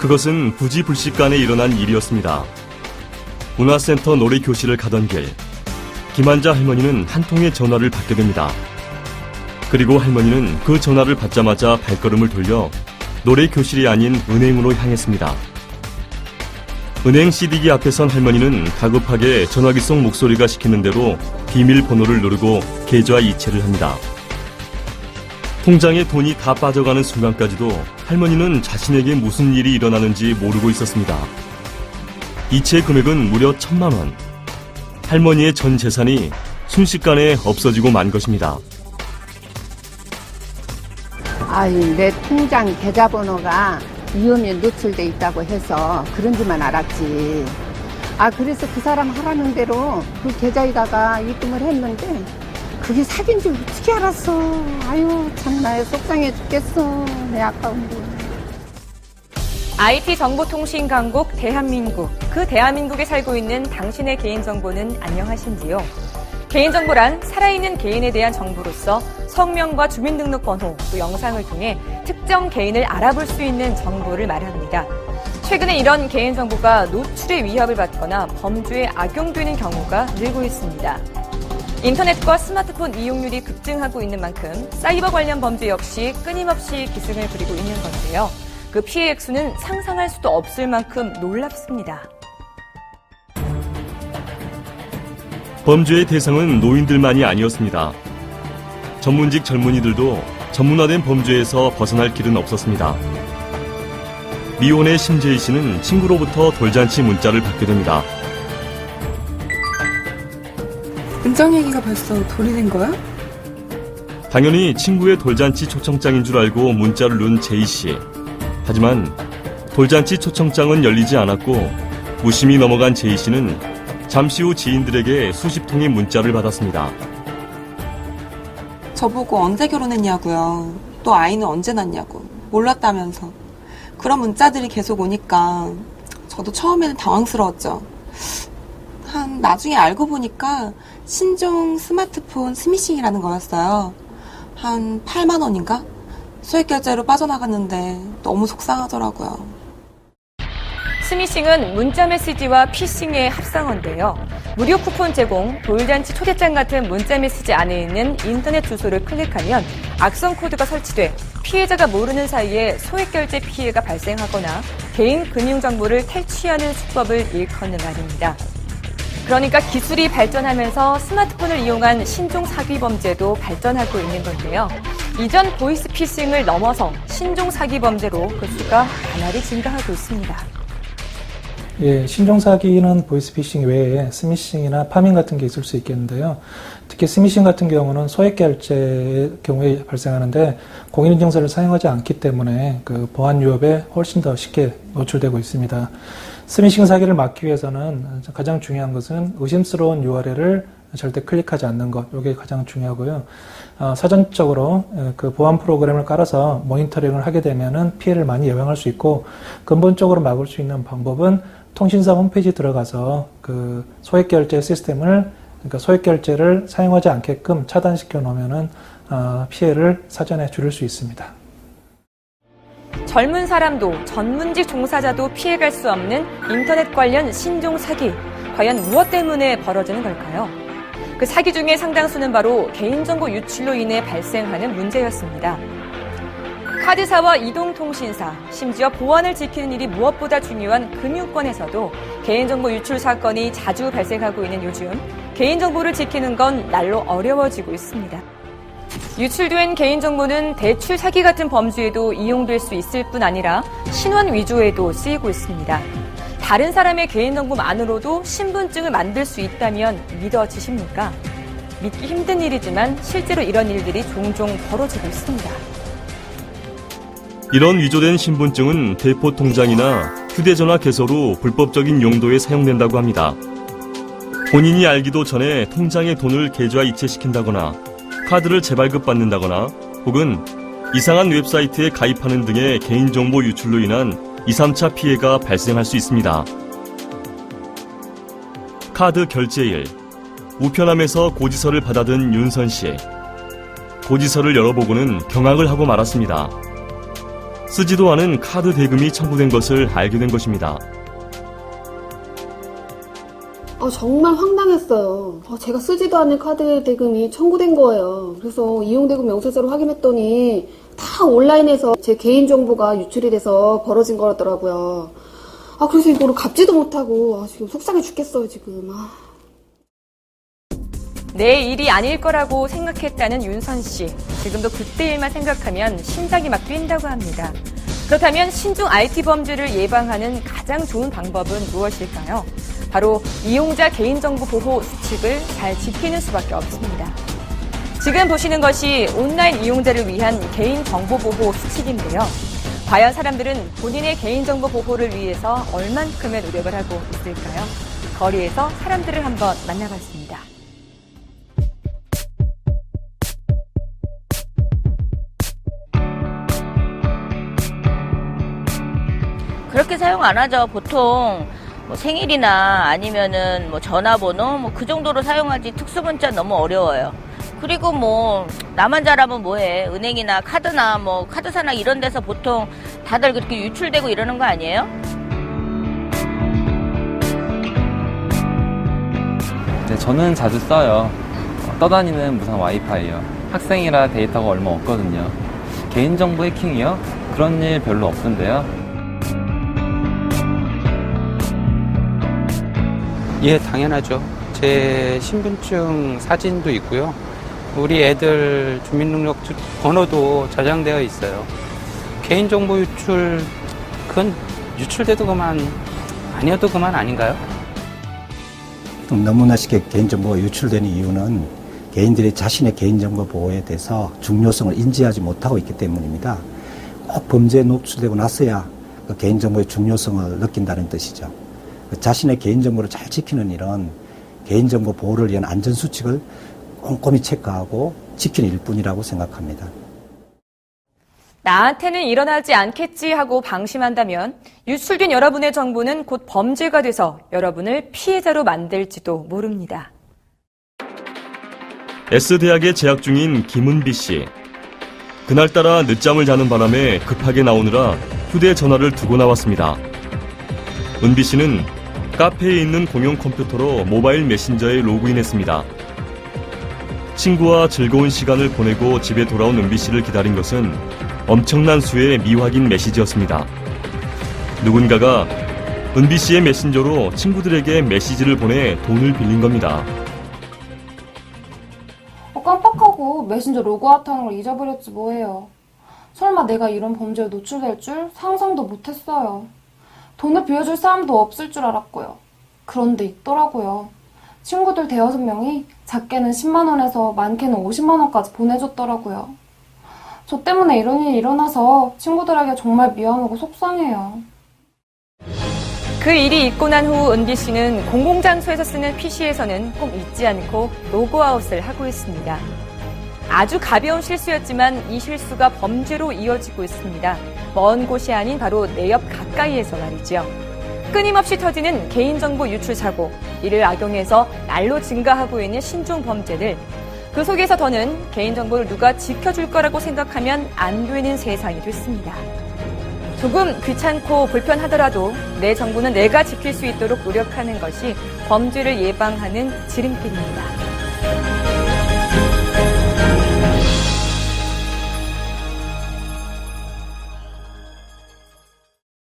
그것은 부지불식간에 일어난 일이었습니다. 문화센터 노래교실을 가던 길, 김한자 할머니는 한 통의 전화를 받게 됩니다. 그리고 할머니는 그 전화를 받자마자 발걸음을 돌려 노래교실이 아닌 은행으로 향했습니다. 은행 CD기 앞에 선 할머니는 다급하게 전화기 속 목소리가 시키는 대로 비밀번호를 누르고 계좌 이체를 합니다. 통장에 돈이 다 빠져가는 순간까지도 할머니는 자신에게 무슨 일이 일어나는지 모르고 있었습니다. 이체 금액은 무려 1,000만 원. 할머니의 전 재산이 순식간에 없어지고 만 것입니다. 내 통장 계좌번호가 위험에 노출돼 있다고 해서 그런지만 알았지. 그래서 그 사람 하라는 대로 그 계좌에다가 입금을 했는데 그게 사기인 줄 어떻게 알았어. 참나 속상해 죽겠어. 내 아까운데. IT 정보통신 강국 대한민국. 그 대한민국에 살고 있는 당신의 개인정보는 안녕하신지요? 개인정보란 살아있는 개인에 대한 정보로서 성명과 주민등록번호, 또 영상을 통해 특정 개인을 알아볼 수 있는 정보를 말합니다. 최근에 이런 개인정보가 노출의 위협을 받거나 범죄에 악용되는 경우가 늘고 있습니다. 인터넷과 스마트폰 이용률이 급증하고 있는 만큼 사이버 관련 범죄 역시 끊임없이 기승을 부리고 있는 건데요. 그 피해 액수는 상상할 수도 없을 만큼 놀랍습니다. 범죄의 대상은 노인들만이 아니었습니다. 전문직 젊은이들도 전문화된 범죄에서 벗어날 길은 없었습니다. 미혼의 심재희 씨는 친구로부터 돌잔치 문자를 받게 됩니다. 은정이가 벌써 돌이 된 거야? 당연히 친구의 돌잔치 초청장인 줄 알고 문자를 누른 제이 씨. 하지만 돌잔치 초청장은 열리지 않았고 무심히 넘어간 제이 씨는 잠시 후 지인들에게 수십 통의 문자를 받았습니다. 저보고 언제 결혼했냐고요. 또 아이는 언제 낳냐고. 몰랐다면서. 그런 문자들이 계속 오니까 저도 처음에는 당황스러웠죠. 나중에 알고 보니까 신종 스마트폰 스미싱이라는 거였어요. 한 8만 원인가? 소액결제로 빠져나갔는데 너무 속상하더라고요. 스미싱은 문자메시지와 피싱의 합성어인데요. 무료 쿠폰 제공, 돌잔치 초대장 같은 문자메시지 안에 있는 인터넷 주소를 클릭하면 악성 코드가 설치돼 피해자가 모르는 사이에 소액결제 피해가 발생하거나 개인 금융정보를 탈취하는 수법을 일컫는 말입니다. 그러니까 기술이 발전하면서 스마트폰을 이용한 신종 사기 범죄도 발전하고 있는 건데요. 이전 보이스피싱을 넘어서 신종 사기 범죄로 그 수가 나날이 증가하고 있습니다. 신종 사기는 보이스피싱 외에 스미싱이나 파밍 같은 게 있을 수 있겠는데요. 특히 스미싱 같은 경우는 소액 결제의 경우에 발생하는데 공인인증서를 사용하지 않기 때문에 그 보안 위협에 훨씬 더 쉽게 노출되고 있습니다. 스미싱 사기를 막기 위해서는 가장 중요한 것은 의심스러운 URL을 절대 클릭하지 않는 것, 이게 가장 중요하고요. 사전적으로 그 보안 프로그램을 깔아서 모니터링을 하게 되면은 피해를 많이 예방할 수 있고, 근본적으로 막을 수 있는 방법은 통신사 홈페이지 들어가서 그 소액 결제 시스템을, 그러니까 소액 결제를 사용하지 않게끔 차단시켜 놓으면은 피해를 사전에 줄일 수 있습니다. 젊은 사람도 전문직 종사자도 피해갈 수 없는 인터넷 관련 신종 사기. 과연 무엇 때문에 벌어지는 걸까요? 그 사기 중에 상당수는 바로 개인정보 유출로 인해 발생하는 문제였습니다. 카드사와 이동통신사, 심지어 보안을 지키는 일이 무엇보다 중요한 금융권에서도 개인정보 유출 사건이 자주 발생하고 있는 요즘, 개인정보를 지키는 건 날로 어려워지고 있습니다. 유출된 개인정보는 대출 사기 같은 범죄에도 이용될 수 있을 뿐 아니라 신원 위조에도 쓰이고 있습니다. 다른 사람의 개인정보만으로도 신분증을 만들 수 있다면 믿어지십니까? 믿기 힘든 일이지만 실제로 이런 일들이 종종 벌어지고 있습니다. 이런 위조된 신분증은 대포 통장이나 휴대전화 개소로 불법적인 용도에 사용된다고 합니다. 본인이 알기도 전에 통장에 돈을 계좌 이체시킨다거나 카드를 재발급받는다거나 혹은 이상한 웹사이트에 가입하는 등의 개인정보 유출로 인한 2, 3차 피해가 발생할 수 있습니다. 카드 결제일, 우편함에서 고지서를 받아든 윤선 씨. 고지서를 열어보고는 경악을 하고 말았습니다. 쓰지도 않은 카드 대금이 청구된 것을 알게 된 것입니다. 정말 황당했어요. 제가 쓰지도 않은 카드 대금이 청구된 거예요. 그래서 이용대금 명세서를 확인했더니 다 온라인에서 제 개인정보가 유출이 돼서 벌어진 거라더라고요. 그래서 이거를 갚지도 못하고 지금 속상해 죽겠어요, 지금. 내 일이 아닐 거라고 생각했다는 윤선 씨. 지금도 그때 일만 생각하면 심장이 막 뛴다고 합니다. 그렇다면 신종 IT 범죄를 예방하는 가장 좋은 방법은 무엇일까요? 바로 이용자 개인정보 보호 수칙을 잘 지키는 수밖에 없습니다. 지금 보시는 것이 온라인 이용자를 위한 개인정보보호 수칙인데요. 과연 사람들은 본인의 개인정보 보호를 위해서 얼만큼의 노력을 하고 있을까요? 거리에서 사람들을 한번 만나봤습니다. 그렇게 사용 안 하죠. 보통 생일이나 아니면은 전화번호 그 정도로 사용하지 특수문자 너무 어려워요. 그리고 나만 잘하면 뭐해. 은행이나 카드나 카드사나 이런 데서 보통 다들 그렇게 유출되고 이러는 거 아니에요? 네, 저는 자주 써요. 떠다니는 무선 와이파이요. 학생이라 데이터가 얼마 없거든요. 개인정보 해킹이요? 그런 일 별로 없던데요. 예, 당연하죠. 제 신분증 사진도 있고요. 우리 애들 주민등록증 번호도 저장되어 있어요. 개인정보 유출, 그건 유출돼도 그만, 아니어도 그만 아닌가요? 너무나 쉽게 개인정보가 유출되는 이유는 개인들이 자신의 개인정보 보호에 대해서 중요성을 인지하지 못하고 있기 때문입니다. 꼭 범죄에 노출되고 나서야 그 개인정보의 중요성을 느낀다는 뜻이죠. 자신의 개인정보를 잘 지키는 일은 개인정보 보호를 위한 안전수칙을 꼼꼼히 체크하고 지키는 일뿐이라고 생각합니다. 나한테는 일어나지 않겠지 하고 방심한다면 유출된 여러분의 정보는 곧 범죄가 돼서 여러분을 피해자로 만들지도 모릅니다. S대학에 재학 중인 김은비 씨. 그날따라 늦잠을 자는 바람에 급하게 나오느라 휴대전화를 두고 나왔습니다. 은비 씨는 카페에 있는 공용 컴퓨터로 모바일 메신저에 로그인했습니다. 친구와 즐거운 시간을 보내고 집에 돌아온 은비 씨를 기다린 것은 엄청난 수의 미확인 메시지였습니다. 누군가가 은비 씨의 메신저로 친구들에게 메시지를 보내 돈을 빌린 겁니다. 깜빡하고 메신저 로그아웃하는 걸 잊어버렸지 뭐예요. 설마 내가 이런 범죄에 노출될 줄 상상도 못했어요. 돈을 빌려줄 사람도 없을 줄 알았고요. 그런데 있더라고요. 친구들 5명이 작게는 10만 원에서 많게는 50만 원까지 보내줬더라고요. 저 때문에 이런 일이 일어나서 친구들에게 정말 미안하고 속상해요. 그 일이 있고 난 후 은비 씨는 공공장소에서 쓰는 PC에서는 꼭 잊지 않고 로그아웃을 하고 있습니다. 아주 가벼운 실수였지만 이 실수가 범죄로 이어지고 있습니다. 먼 곳이 아닌 바로 내 옆 가까이에서 말이죠. 끊임없이 터지는 개인정보 유출 사고, 이를 악용해서 날로 증가하고 있는 신종 범죄들. 그 속에서 더는 개인정보를 누가 지켜줄 거라고 생각하면 안 되는 세상이 됐습니다. 조금 귀찮고 불편하더라도 내 정보는 내가 지킬 수 있도록 노력하는 것이 범죄를 예방하는 지름길입니다.